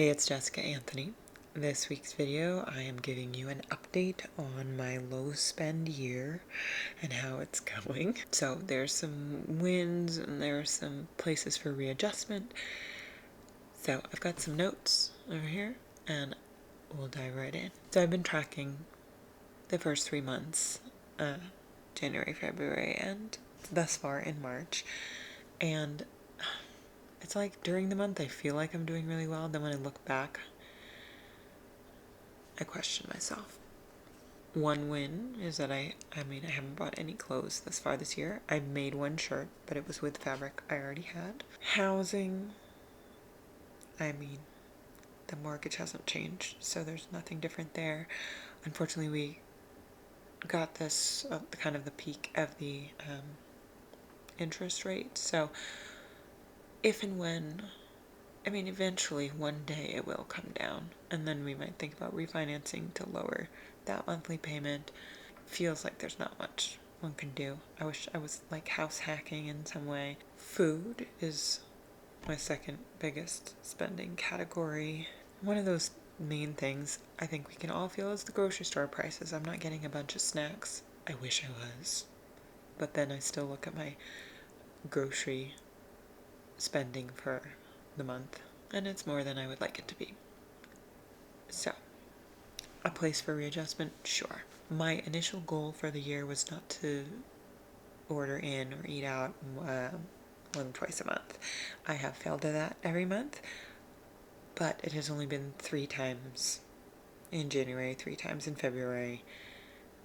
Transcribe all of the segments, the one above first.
Hey, it's Jessica Anthony. This week's video, I am giving you an update on my low spend year and how it's going. So there's some wins and there's some places for readjustment. So I've got some notes over here and we'll dive right in. So I've been tracking the first 3 months, January, February, and thus far in March. And it's like during the month I feel like I'm doing really well. Then when I look back, I question myself. One win is that I haven't bought any clothes thus far this year. I made one shirt, but it was with fabric I already had. Housing, the mortgage hasn't changed, so there's nothing different there. Unfortunately, we got this kind of the peak of the interest rate, so if and when, eventually one day it will come down, and then we might think about refinancing to lower that monthly payment. Feels like there's not much one can do. I wish I was like house hacking in some way. Food is my second biggest spending category. One of those main things I think we can all feel is the grocery store prices. I'm not getting a bunch of snacks. I wish I was. But then I still look at my grocery spending for the month, and it's more than I would like it to be. So, a place for readjustment, sure. My initial goal for the year was not to order in or eat out more than twice a month. I have failed at that every month, but it has only been 3 times in January, 3 times in February,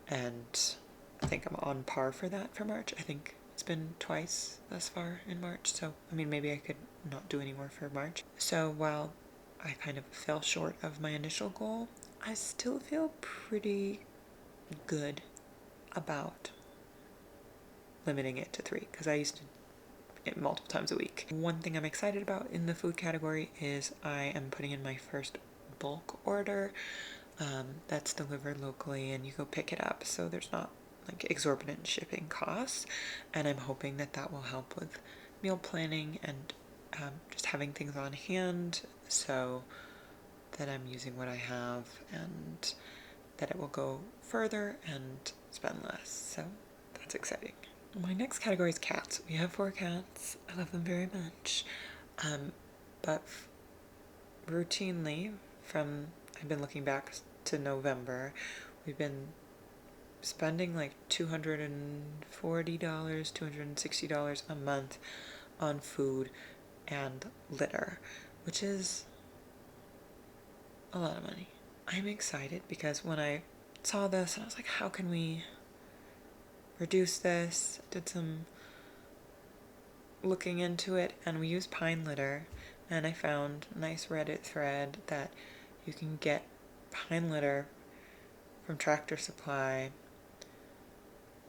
and I think I'm on par for that for March. I think it's been twice thus far in March, so maybe I could not do any more for March. So while I kind of fell short of my initial goal, I still feel pretty good about limiting it to 3, because I used to it multiple times a week. One thing I'm excited about in the food category is I am putting in my first bulk order that's delivered locally, and you go pick it up, so there's not like exorbitant shipping costs, and I'm hoping that that will help with meal planning and just having things on hand so that I'm using what I have and that it will go further and spend less. So that's exciting. My next category is cats. We have 4 cats. I love them very much. But routinely, I've been looking back to November, we've been spending like $240, $260 a month on food and litter, which is a lot of money. I'm excited because when I saw this, I was like, how can we reduce this? Did some looking into it, and we use pine litter, and I found a nice Reddit thread that you can get pine litter from Tractor Supply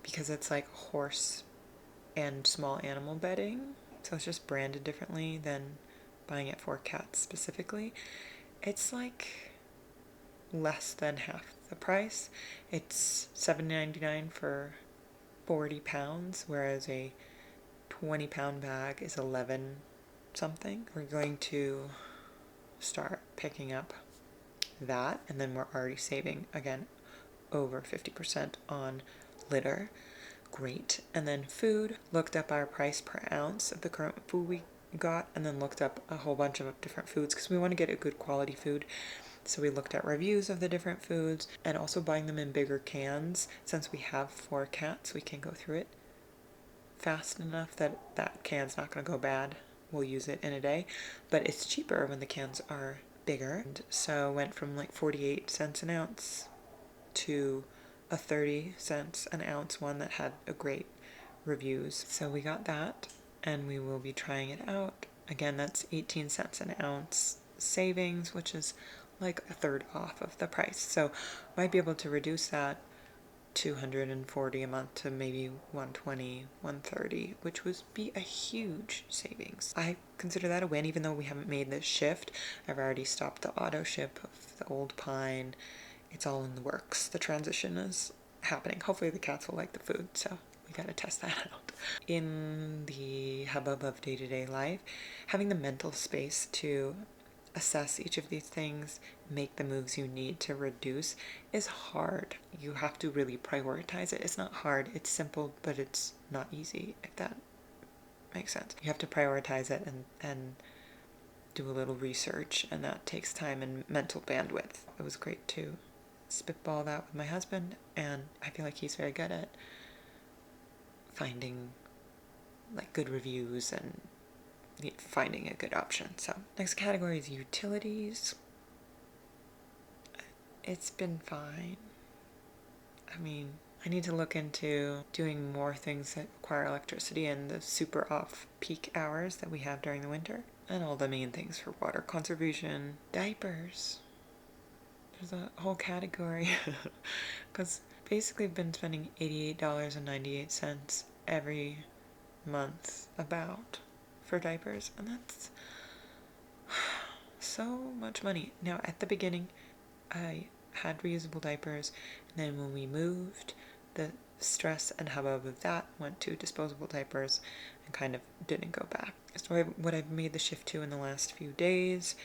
because it's like horse and small animal bedding, so it's just branded differently than buying it for cats specifically. It's like less than half the price. It's $7.99 for 40 pounds, whereas a 20-pound bag is 11 something. We're going to start picking up that, and then we're already saving again over 50% on litter. Great. And then food, looked up our price per ounce of the current food we got, and then looked up a whole bunch of different foods because we want to get a good quality food. So we looked at reviews of the different foods and also buying them in bigger cans. Since we have 4 cats, we can go through it fast enough that that can's not going to go bad. We'll use it in a day, but it's cheaper when the cans are bigger. And so went from like 48 cents an ounce to a 30 cents an ounce one that had a great reviews. So we got that, and we will be trying it out. Again, that's 18 cents an ounce savings, which is like a third off of the price. So might be able to reduce that $240 a month to maybe $120, $130, which would be a huge savings. I consider that a win, even though we haven't made this shift. I've already stopped the auto ship of the old pine. It's all in the works. The transition is happening. Hopefully the cats will like the food, so we gotta test that out. In the hubbub of day-to-day life, having the mental space to assess each of these things, make the moves you need to reduce is hard. You have to really prioritize it. It's not hard, it's simple, but it's not easy, if that makes sense. You have to prioritize it and do a little research, and that takes time and mental bandwidth. It was great to spitball that with my husband, and I feel like he's very good at finding like good reviews and finding a good option. So next category is utilities. It's been fine. I mean, I need to look into doing more things that require electricity in the super off peak hours that we have during the winter, and all the main things for water conservation. Diapers. There's a whole category because basically I've been spending $88.98 every month about for diapers, and that's so much money. Now at the beginning I had reusable diapers, and then when we moved, the stress and hubbub of that went to disposable diapers and kind of didn't go back. So what I've made the shift to in the last few days,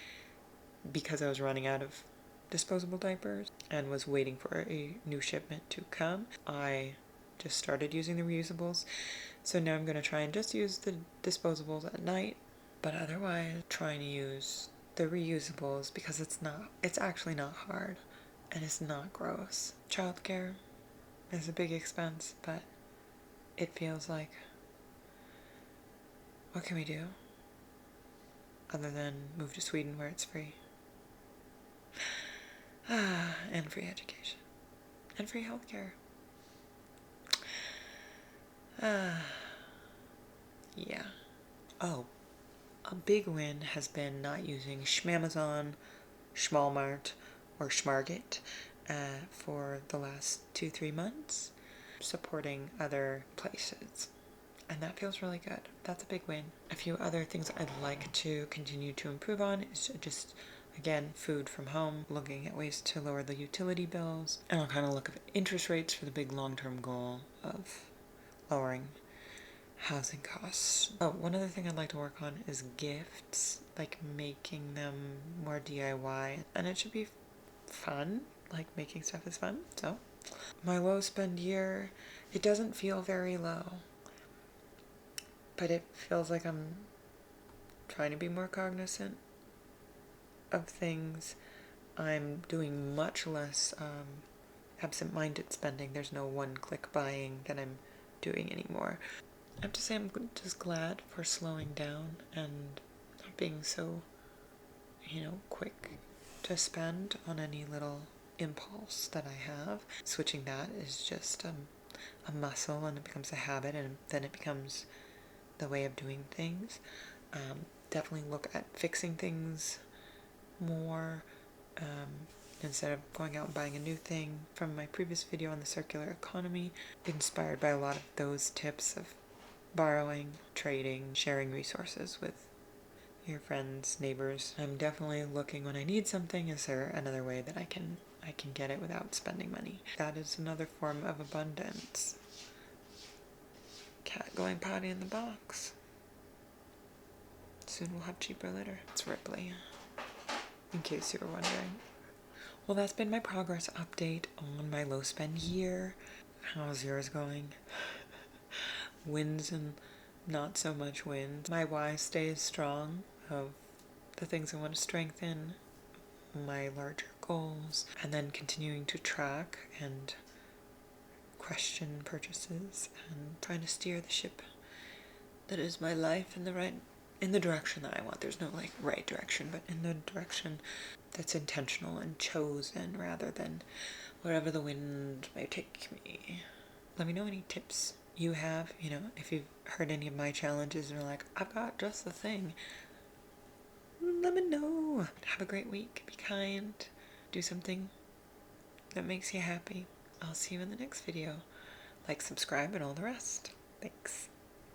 because I was running out of disposable diapers and was waiting for a new shipment to come, I just started using the reusables. So now I'm going to try and just use the disposables at night, but otherwise trying to use the reusables because it's actually not hard and it's not gross. Childcare is a big expense, but it feels like, what can we do other than move to Sweden where it's free? And free education and free healthcare. Yeah. Oh, a big win has been not using Schmamazon, Schmalmart, or Schmarget for the last 2-3 months, supporting other places. And that feels really good. That's a big win. A few other things I'd like to continue to improve on is just, again, food from home, looking at ways to lower the utility bills, and I'll kind of look at interest rates for the big long-term goal of lowering housing costs. Oh, one other thing I'd like to work on is gifts, like making them more DIY, and it should be fun, like making stuff is fun. So my low spend year, it doesn't feel very low, but it feels like I'm trying to be more cognizant of things. I'm doing much less absent-minded spending. There's no one-click buying that I'm doing anymore. I have to say I'm just glad for slowing down and not being so, quick to spend on any little impulse that I have. Switching that is just a muscle, and it becomes a habit, and then it becomes the way of doing things. Definitely look at fixing things more instead of going out and buying a new thing. From my previous video on the circular economy, inspired by a lot of those tips of borrowing, trading, sharing resources with your friends, neighbors. I'm definitely looking when I need something, is there another way that I can get it without spending money? That is another form of abundance. Cat going potty in the box. Soon we'll have cheaper litter. It's Ripley, in case you were wondering. Well, that's been my progress update on my low spend year. How's yours going? Wins and not so much wins. My why stays strong of the things I want to strengthen, my larger goals, and then continuing to track and question purchases and trying to steer the ship that is my life in the direction that I want. There's no right direction, but in the direction that's intentional and chosen rather than wherever the wind may take me. Let me know any tips you have, if you've heard any of my challenges and are like, I've got just the thing. Let me know. Have a great week. Be kind. Do something that makes you happy. I'll see you in the next video. Like, subscribe, and all the rest. Thanks.